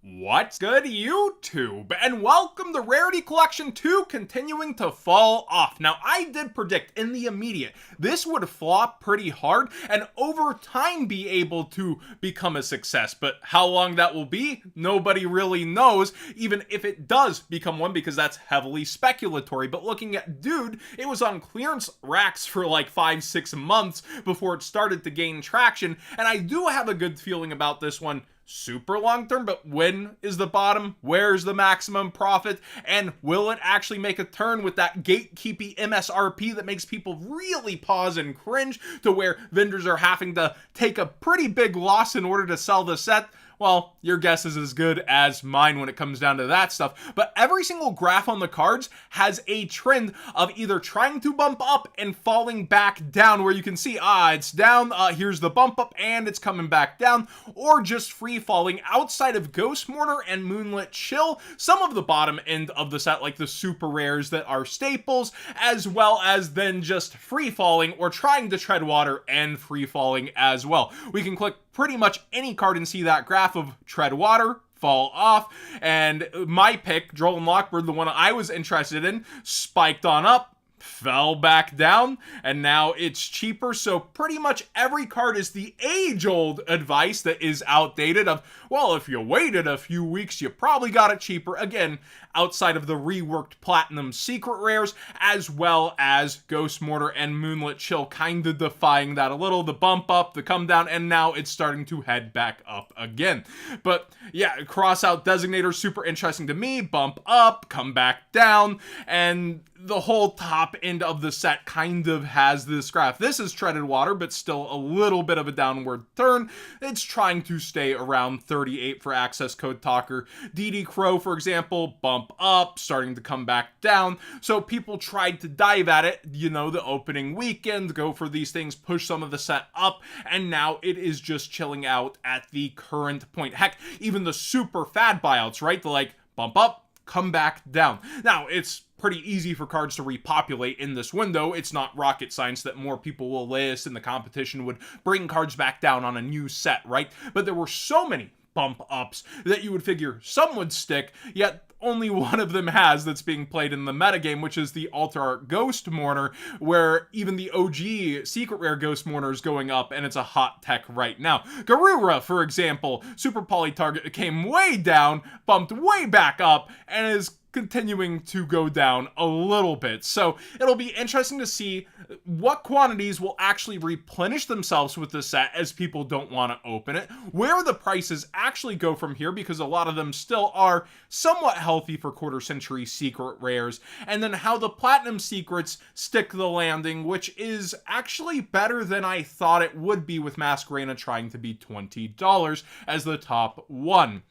What's good, YouTube? And welcome to Rarity Collection 2 continuing to fall off. Now, I did predict in the immediate this would flop pretty hard and over time be able to become a success. But how long that will be, nobody really knows, even if it does become one, because that's heavily speculatory. But looking at Dude, it was on clearance racks for like 5-6 months before it started to gain traction. And I do have a good feeling about this one. Super long term, but when is the bottom? Where's the maximum profit? And will it actually make a turn with that gatekeepy MSRP that makes people really pause and cringe to where vendors are having to take a pretty big loss in order to sell the set? Well, your guess is as good as mine when it comes down to that stuff. But every single graph on the cards has a trend of either trying to bump up and falling back down, where you can see, it's down, here's the bump up, and it's coming back down, or just free falling outside of Ghost Mourner and Moonlit Chill. Some of the bottom end of the set, like the super rares that are staples, as well as then just free falling or trying to tread water and free falling as well. We can click pretty much any card and see that graph of tread water, fall off, and my pick, Droll and Lockbird, the one I was interested in, spiked on up, fell back down, and now it's cheaper. So pretty much every card is the age-old advice that is outdated of, well, if you waited a few weeks, you probably got it cheaper. Again, outside of the reworked Platinum Secret Rares, as well as Ghost Mortar and Moonlit Chill kind of defying that a little, the bump up, the come down, and now it's starting to head back up again. But yeah, cross-out Designator, super interesting to me, bump up, come back down, and the whole top end of the set kind of has this graph. This is treaded water, but still a little bit of a downward turn. It's trying to stay around 38 for Access Code Talker. DD Crow, for example, bump up, starting to come back down. So people tried to dive at it, the opening weekend, go for these things, push some of the set up, and now it is just chilling out at the current point. Heck, even the super fad buyouts, right? The bump up, come back down. Now, it's pretty easy for cards to repopulate in this window. It's not rocket science that more people will list and the competition would bring cards back down on a new set, right? But there were so many bump ups that you would figure some would stick, yet only one of them has that's being played in the metagame, which is the Alter Art Ghost Mourner, where even the OG Secret Rare Ghost Mourner is going up, and it's a hot tech right now. Garura, for example, Super Poly Target came way down, bumped way back up, and is continuing to go down a little bit. So it'll be interesting to see what quantities will actually replenish themselves with the set as people don't want to open it, where the prices actually go from here, because a lot of them still are somewhat healthy for quarter century secret rares, and then how the platinum secrets stick the landing, which is actually better than I thought it would be, with Masquerena trying to be $20 as the top one.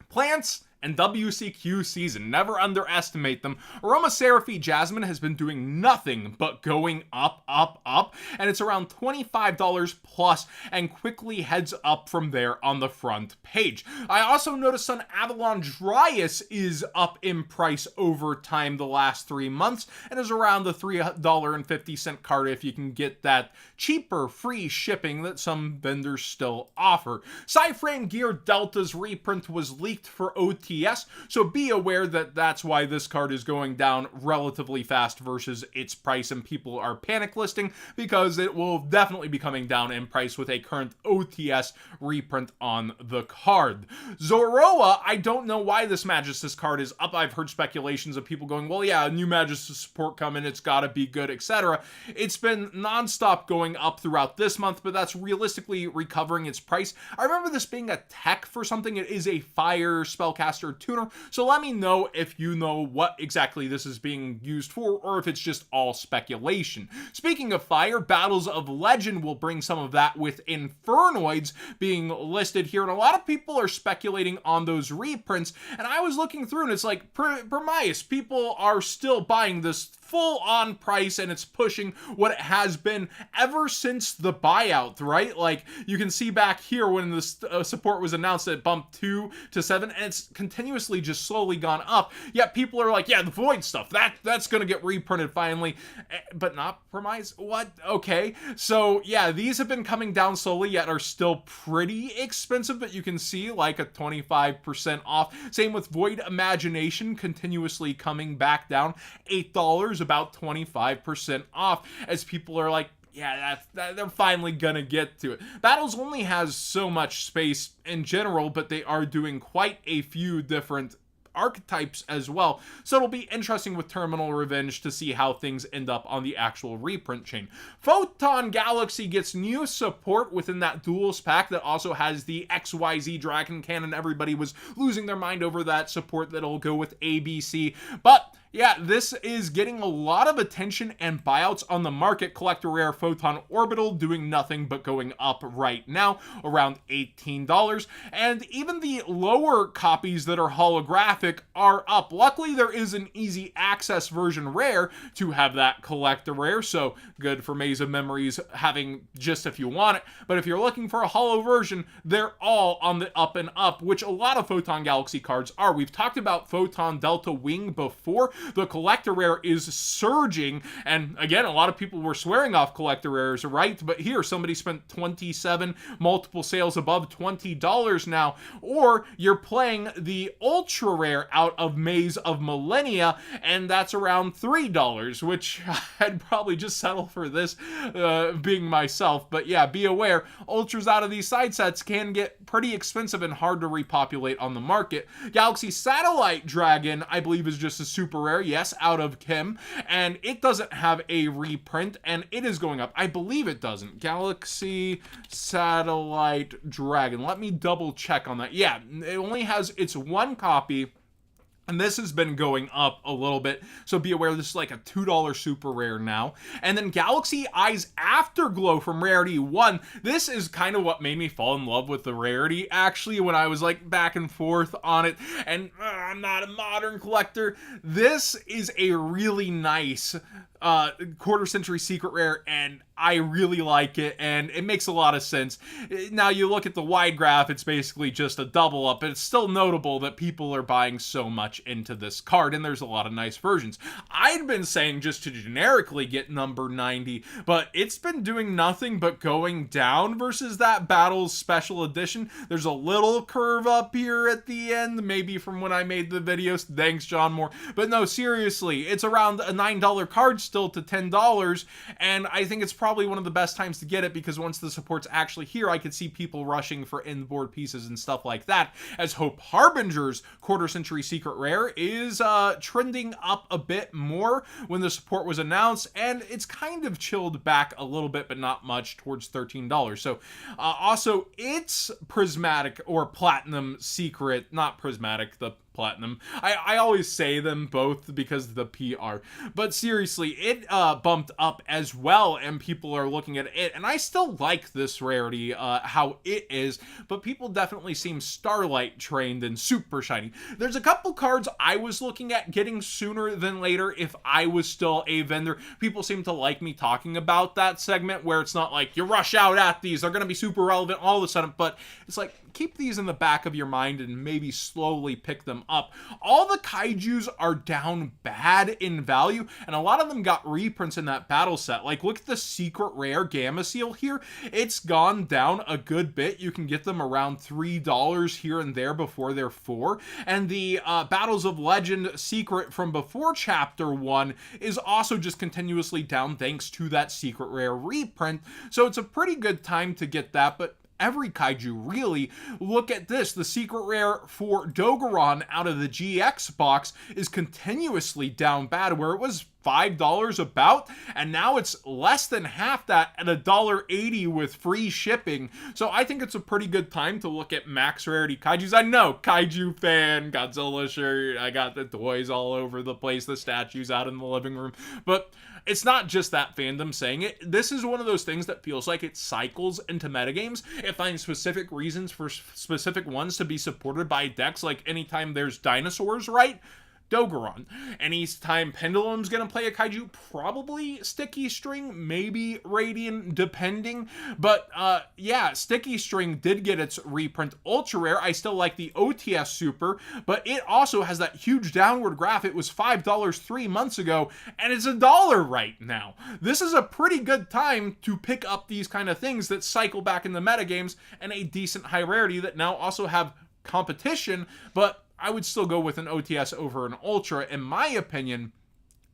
Plants and WCQ season, never underestimate them. Aromatherapy Jasmine has been doing nothing but going up, and it's around $25 plus and quickly heads up from there on the front page. I also noticed Sun Avalon Dryas is up in price over time the last 3 months and is around the $3.50 card if you can get that cheaper free shipping that some vendors still offer. Cyframe Gear Delta's reprint was leaked for OTS, so be aware that that's why this card is going down relatively fast versus its price, and people are panic listing because it will definitely be coming down in price with a current OTS reprint on the card. Zoroa, I don't know why this Magistus card is up. I've heard speculations of people going, well, yeah, new Magistus support coming, it's gotta be good, etc. It's been non-stop going up throughout this month, but that's realistically recovering its price. I remember this being a tech for something. It is a fire spellcaster tuner, so let me know if you know what exactly this is being used for, or if it's just all speculation. Speaking of fire, Battles of Legend will bring some of that with Infernoids being listed here, and a lot of people are speculating on those reprints, and I was looking through and it's like, Permias, people are still buying this full on price, and it's pushing what it has been ever since the buyout, right? Like, you can see back here when the support was announced, it bumped 2 to 7, and it's continuously just slowly gone up, yet people are like, yeah, the Void stuff, that's gonna get reprinted finally, but not Premise? What? Okay, so yeah, these have been coming down slowly, yet are still pretty expensive, but you can see like a 25% off. Same with Void Imagination, continuously coming back down, $8, about 25% off, as people are like, yeah, they're finally gonna get to it. Battles only has so much space in general, but they are doing quite a few different archetypes as well, so it'll be interesting with Terminal Revenge to see how things end up on the actual reprint chain. Photon Galaxy gets new support within that duels pack that also has the XYZ Dragon Cannon. Everybody was losing their mind over that support that'll go with ABC, but yeah, this is getting a lot of attention and buyouts on the market. Collector Rare Photon Orbital doing nothing but going up right now, around $18. And even the lower copies that are holographic are up. Luckily, there is an easy access version rare to have that Collector Rare, so good for Maze of Memories having just if you want it. But if you're looking for a holo version, they're all on the up and up, which a lot of Photon Galaxy cards are. We've talked about Photon Delta Wing before. The Collector Rare is surging, and again, a lot of people were swearing off Collector Rares, right? But here, somebody spent $27, multiple sales above $20 now, or you're playing the Ultra Rare out of Maze of Millennia, and that's around $3, which I'd probably just settle for this, being myself. But yeah, be aware, Ultras out of these side sets can get pretty expensive and hard to repopulate on the market. Galaxy Satellite Dragon, I believe, is just a super rare. Yes, out of Kim, and it doesn't have a reprint, and it is going up. I believe it doesn't. Galaxy Satellite Dragon. Let me double check on that. Yeah, it only has its one copy, and this has been going up a little bit, so be aware this is like a $2 super rare now. And then Galaxy Eyes Afterglow from Rarity 1. This is kind of what made me fall in love with the rarity, actually, when I was like back and forth on it. And I'm not a modern collector. This is a really nice quarter century secret rare, and I really like it, and it makes a lot of sense. Now you look at the wide graph, it's basically just a double up, but it's still notable that people are buying so much into this card, and there's a lot of nice versions. I'd been saying just to generically get number 90, but it's been doing nothing but going down versus that Battles Special Edition. There's a little curve up here at the end, maybe from when I made the videos. Thanks, John Moore. But no, seriously, it's around a $9 card still to $10, and I think it's probably one of the best times to get it, because once the support's actually here, I could see people rushing for inboard pieces and stuff like that, as Hope Harbinger's quarter century secret rare is trending up a bit more when the support was announced, and it's kind of chilled back a little bit, but not much, towards $13. So also it's prismatic or platinum secret, not prismatic, the platinum. I always say them both because of the PR, but seriously, it bumped up as well, and people are looking at it, and I still like this rarity, how it is, but people definitely seem Starlight trained and super shiny. There's a couple cards I was looking at getting sooner than later if I was still a vendor. People seem to like me talking about that segment, where it's not like you rush out at these, they're going to be super relevant all of a sudden, but it's like, keep these in the back of your mind and maybe slowly pick them up. All the kaijus are down bad in value, and a lot of them got reprints in that battle set. Like, look at the secret rare Gamma Seal here. It's gone down a good bit. You can get them around $3 here and there before they're $4. And the Battles of Legend secret from before Chapter 1 is also just continuously down thanks to that secret rare reprint. So it's a pretty good time to get that, but every kaiju, really. Look at this. The secret rare for Dogoron out of the GX box is continuously down bad, where it was $5 about, and now it's less than half that at $1.80 with free shipping. So I think it's a pretty good time to look at max rarity kaijus. I know, kaiju fan, Godzilla shirt, I got the toys all over the place, the statues out in the living room, but it's not just that fandom saying it. This is one of those things that feels like it cycles into metagames. It finds specific reasons for specific ones to be supported by decks, like anytime there's dinosaurs, right? Dogoron. Anytime Pendulum's gonna play a kaiju, probably Sticky String, maybe Radiant, depending. But yeah, Sticky String did get its reprint ultra rare. I still like the OTS Super, but it also has that huge downward graph. It was $5 3 months ago, and it's $1 right now. This is a pretty good time to pick up these kind of things that cycle back in the metagames and a decent high rarity that now also have competition, but I would still go with an OTS over an Ultra, in my opinion.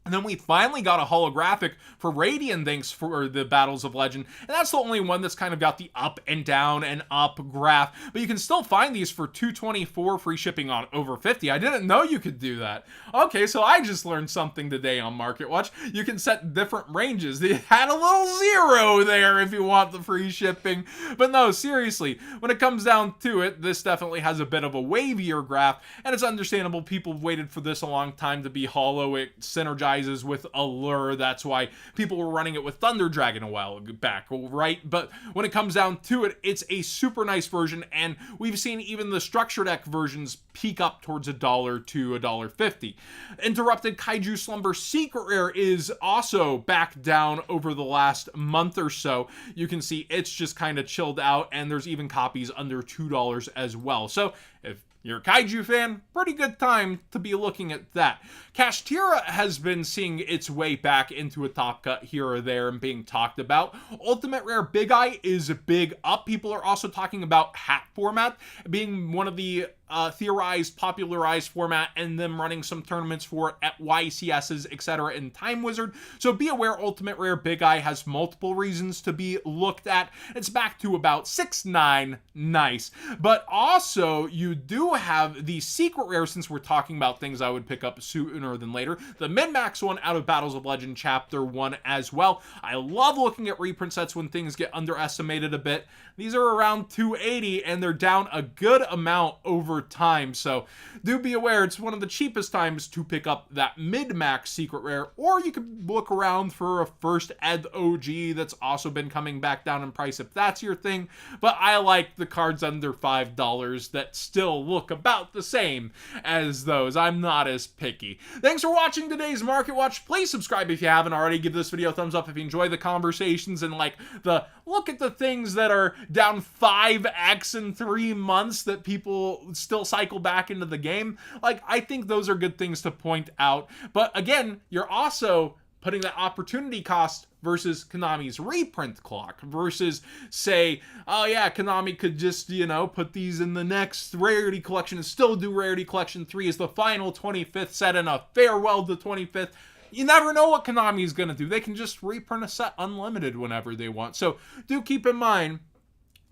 And then we finally got a holographic for Radiant Thanks for the Battles of Legend, and that's the only one that's kind of got the up and down and up graph, but you can still find these for $224 free shipping on over 50. I didn't know you could do that. Okay, so I just learned something today on Market Watch. You can set different ranges. They had a little zero there if you want the free shipping, but no, seriously, when it comes down to it, this definitely has a bit of a wavier graph, and it's understandable. People have waited for this a long time to be hollow. It synergizes with Allure. That's why people were running it with Thunder Dragon a while back, right? But when it comes down to it, it's a super nice version, and we've seen even the structure deck versions peak up towards $1 to $1.50. Interrupted Kaiju Slumber Secret Rare is also back down over the last month or so. You can see it's just kind of chilled out, and there's even copies under $2 as well. So if you're a kaiju fan, pretty good time to be looking at that. Kashtira has been seeing its way back into a top cut here or there and being talked about. Ultimate Rare Big Eye is big up. People are also talking about hat format being one of the theorized, popularized format, and them running some tournaments for it at YCSs, etc. in Time Wizard. So be aware, Ultimate Rare Big Eye has multiple reasons to be looked at. It's back to about 6.9, nice. But also, you do have the Secret Rare, since we're talking about things I would pick up sooner than later. The Min-Max one out of Battles of Legend Chapter 1 as well. I love looking at reprint sets when things get underestimated a bit. These are around 280, and they're down a good amount over time, so do be aware it's one of the cheapest times to pick up that mid-max Secret Rare, or you could look around for a first ed OG that's also been coming back down in price if that's your thing. But I like the cards under $5 that still look about the same as those. I'm not as picky. Thanks for watching today's Market Watch. Please subscribe if you haven't already. Give this video a thumbs up if you enjoy the conversations and like the look at the things that are down 5x in 3 months that people still cycle back into the game. Like, I think those are good things to point out. But again, you're also putting that opportunity cost versus Konami's reprint clock versus, say, oh yeah, Konami could just, you know, put these in the next Rarity Collection and still do Rarity Collection 3 as the final 25th set and a farewell to 25th. You never know what Konami is going to do. They can just reprint a set unlimited whenever they want. So do keep in mind,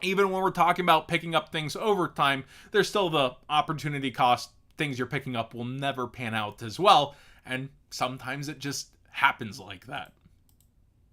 even when we're talking about picking up things over time, there's still the opportunity cost. Things you're picking up will never pan out as well. And sometimes it just happens like that.